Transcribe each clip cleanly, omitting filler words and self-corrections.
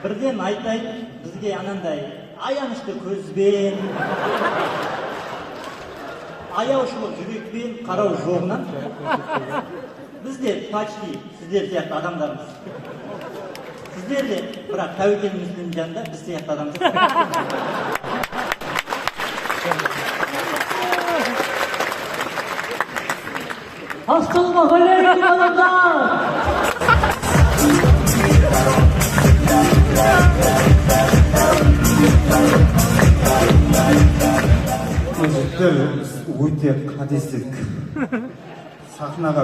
Бірден айтайын, бізге анандай аянышты көзбен, аяушылық жүрекпен қарау жоғынан бізде почти сіздер сияқты адамдармыз. Сіздер де, бірақ тәуекеліміздің жанында біз сияқты адам жоқ. Ассалаумағалейкум, адамдар! жігіттер өте қатесіздік. Сахнаға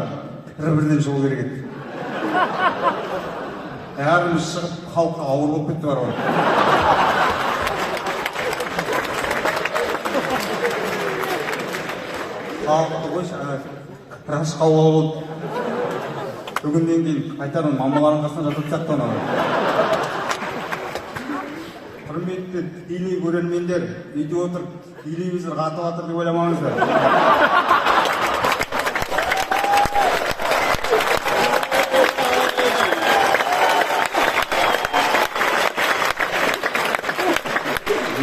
бір-бірден шығу керек еді. Бәріміз шығып халыққа ауыр болып кетті бар ғой. Халықты қойшы, раш қаулау болды. Бүгіннен кейін қайтадан мамалардың қасына жатып сияқты анау. Құрметті тікелей көрермендер, үйде отырып телевизор қатып жатыр деп ойламаңыздар.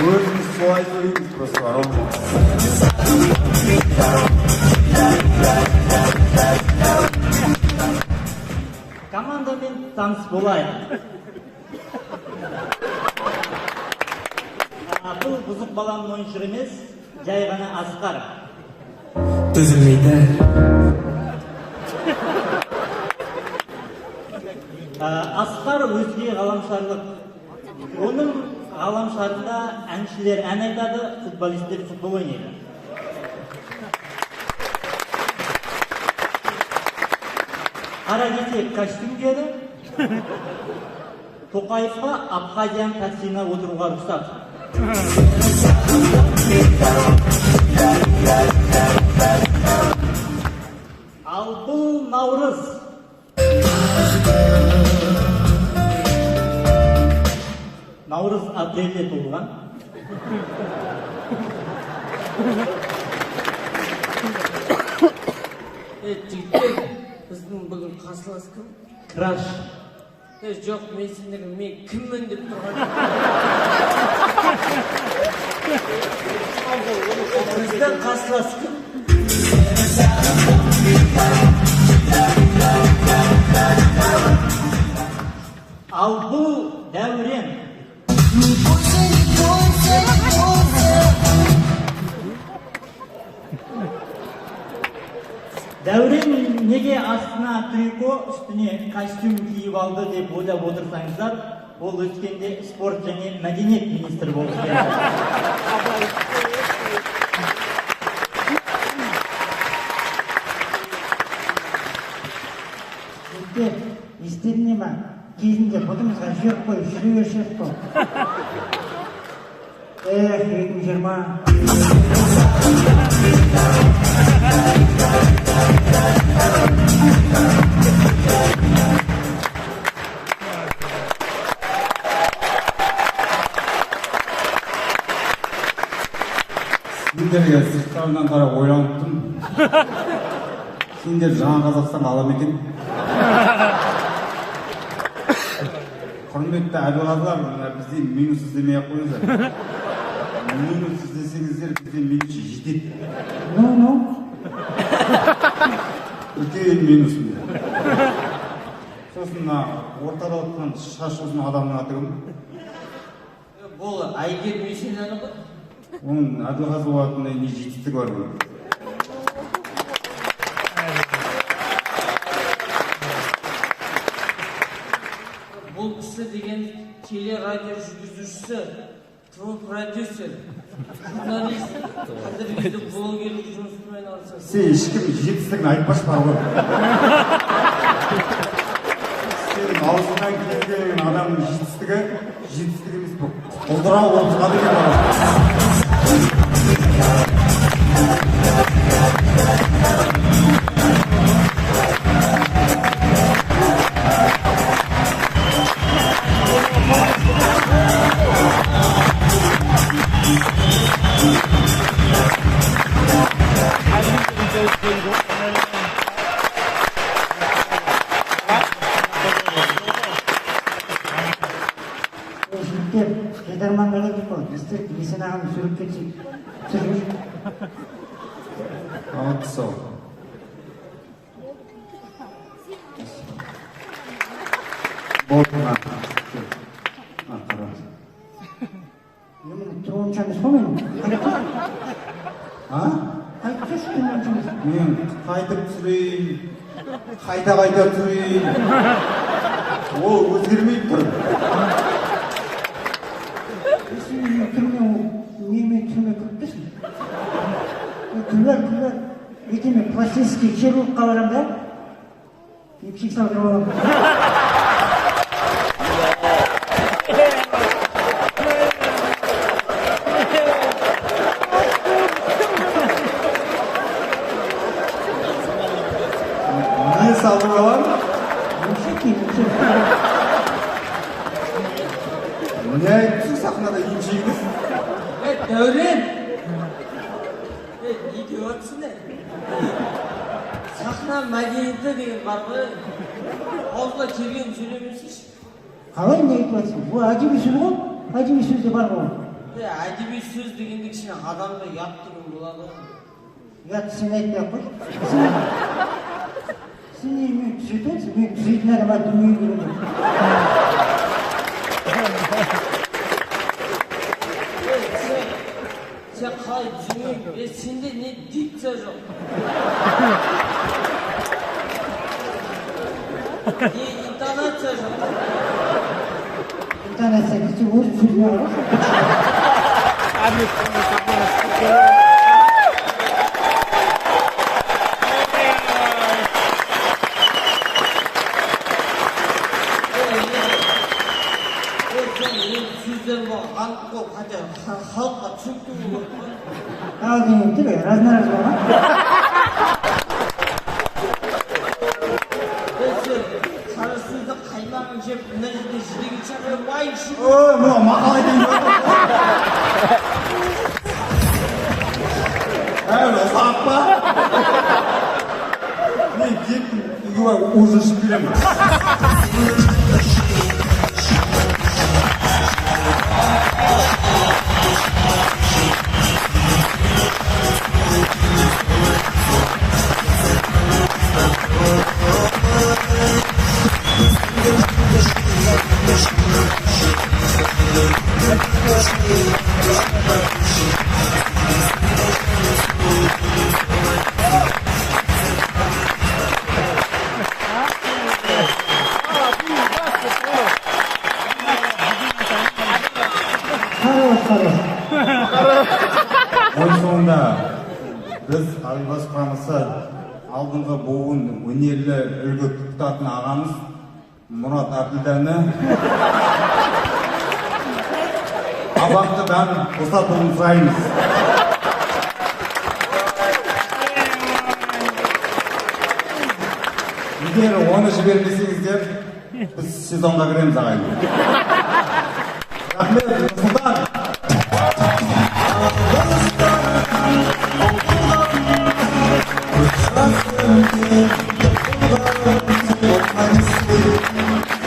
Өзіміз солай сөйлейміз просто бар ғой. Командамен таныс болайық. Бұл бұзық баланың ойыншығы емес, жай ғана Асқар. Түзілмейді. Асқар өзге ғаламшарлық. Оның ғаламшарында әншілер ән айтады, футболистер футбол ойнайды. Қара кесек костюм киеді. Тоқаевқа Абхазиян таксиіне отыруға рұқсат. Ал бұл Наурыз. Наурыз апрельде туылған. Жігіттер, біздің бүгін қарсылас кім? Краш. Жоқ, мен сендерге мен кіммін деп тұрған. Біздің қарсылас кім? Ал бұл Дәурен. Дәурен неге астына трико, үстіне костюм киіп алды деп ойлап отырсаңыздар, ол өткенде спорт және мәдениет министрі болып келді. Естеріне ма? Кезінде бұтымызға жүйек қойып жүре бершек қой. 2020. Сендерге сырттарынан қарап ойланыптым. Сендер жаңа Қазақстан ала ма екен? Құрметті әділғазылар, бізде минус іздемей-ақ қойыңыздар. Минус іздесеңіздер, бізде минус жетеді. Ну. Үлкен минус. Сосын ортада отырған шаш ұзын адамның аты кім? Бұл Айгер Мешенаны ғой. Оның әділғазы болатындай не жетістігі бар ғой. Бұл кісі деген телерадио жүргізушісі, продюсер, журналист, қазіргі блогерлік жұмыспен айналысады. Сен ешкім жетістігін айтпашы бар ғой. Сенің аузыңнан келген адамның жетістігі емес бұл. Құлдырау болып шығады екен бар. түсіріп есен ағамды түсіріп кетсек түсіріп Аутсо. Болдыңа. Қара. немене тұруыншаны сомен А? айтып жүрші тұруыншаны Мен қайтып түсірейін, қайта түсірейін. Ол өзгермейді тұр. сен түрме неме түрме кіріп тұрсың күллер ертең мен пластический хирургқа барамын да емшек салдырып аламын Не салдырып аламын? емшек емшек Не айтыпсың сахнада емшегіңіз? Дәурен! Не деп отырсың сахна мәдениеті деген бар ғой. Ауызға келген сөйлемесейші. қалай не айтып жатсың бұл әдеби сөз ғой әдеби сөзде бар ғой Әдеби сөз дегенде кішкене адамға ұят деген болады ғой. ұятты сен айтпай ақ қойшы сен немен түзетіп отырсың мен түзейтін адам әлі дүниеге келген Сен қалай түсінбеймін? Сенде не дикция жоқ? Не интонация жоқ? интонация десе өзі сөзіне алып Сөздер бұл анық қой, хотя халыққа түсінікті болу керек. ал деген түр разнораз болған Қара сөзді қаймағын жеп, мына жерде жидеген шақырып, уай ішіп. Ой, мынау мақал айтайын деп Әлі ұсақ па? Мен кеттім, үйге барып ужин ішіп келемін. Ой соңында біз Алибас құрамысы алдыңғы буын өнерлі үлгі тұтатын ағамыз Мұрат Әбділдәні абақтыдан босатуын сұраймыз. Егер оны жібермесеңіздер, біз сезонға кіреміз ағайын. Рахмет, Нұрсұлтан.